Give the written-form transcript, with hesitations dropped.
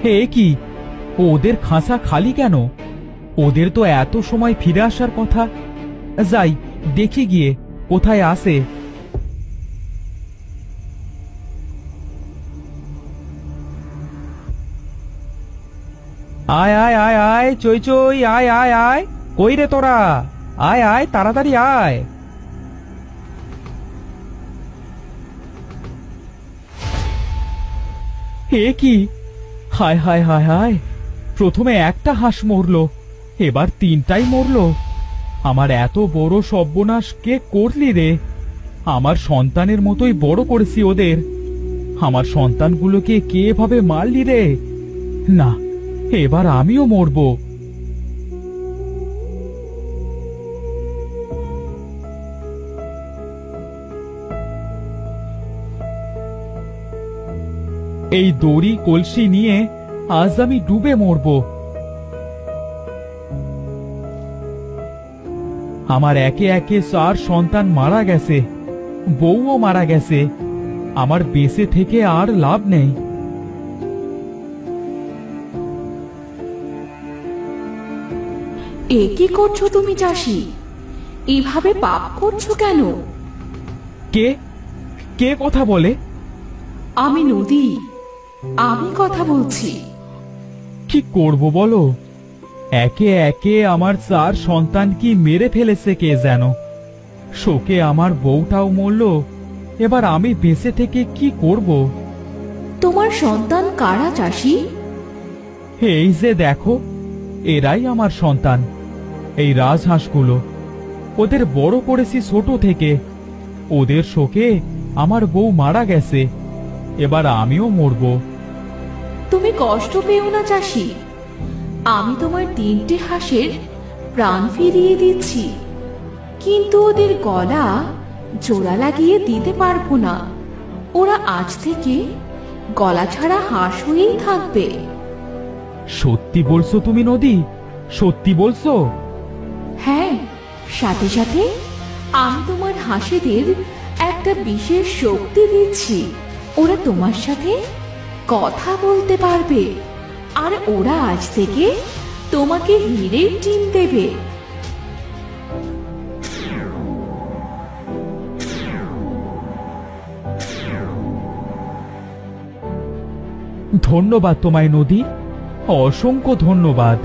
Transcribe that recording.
হে কি, ওদের খাঁচা খালি কেন? ওদের তো এত সময় ফিরে আসার কথা। যাই দেখি গিয়ে কোথায় আসে। আয় আয় আয় আয়, চই চই, আয় আয় আয়। কই রে তোরা? আয় আয়, তাড়াতাড়ি আয়। এ কি, হায় হায় হায় হায়, প্রথমে একটা হাঁস মরলো, এবার তিনটাই মরলো। আমার এত বড় সর্বনাশ কে করলি রে? আমার সন্তানের মতোই বড় করেছি ওদের, আমার সন্তানগুলোকে কে এভাবে মারলি রে? না, এবার আমিও মরবো। এই দড়ি কলসি নিয়ে আজ আমি ডুবে মরবো। আমার একে একে 4 সন্তান মারা গেছে, বউও মারা গেছে। আমার বেঁচে থেকে আর লাভ নেই। এ কি করছো তুমি চাষি? এভাবে পাপ করছো কেন? কে কে কথা বলে? আমি নদী, আমি কথা বলছি। কি করব বলো? একে একে আমার 4 সন্তান কি মেরে ফেলেছে কে যেন। শোকে আমার বউটাও মরল, এবার আমি বেঁচে থেকে কি করব? তোমার সন্তান কারা চাষি? এই যে দেখো, এরাই আমার সন্তান, এই রাজহাঁসগুলো। ওদের বড় করেছি ছোট থেকে। ওদের শোকে আমার বউ মারা গেছে, এবার আমিও মরব। তুমি কষ্ট পেও না চাষি, আমি তোমার 3টে হাঁসের প্রাণ ফিরিয়ে দিচ্ছি, কিন্তু ওদের গলা জোড়া লাগিয়ে দিতে পারবো না। ওরা আজ থেকে গলা ছাড়া হাঁস হয়েই থাকবে। সত্যি বলছো তুমি নদী? সত্যি বলছো? হ্যাঁ, সাথে সাথে আমি তোমার হাঁসেদের একটা বিশেষ শক্তি দিচ্ছি। ওরা তোমার সাথে কথা বলতে পারবে, আর ওরা আজ থেকে তোমাকে হিরের ডিম দেবে। ধন্যবাদ তোমায় নদী, অসংখ্য ধন্যবাদ।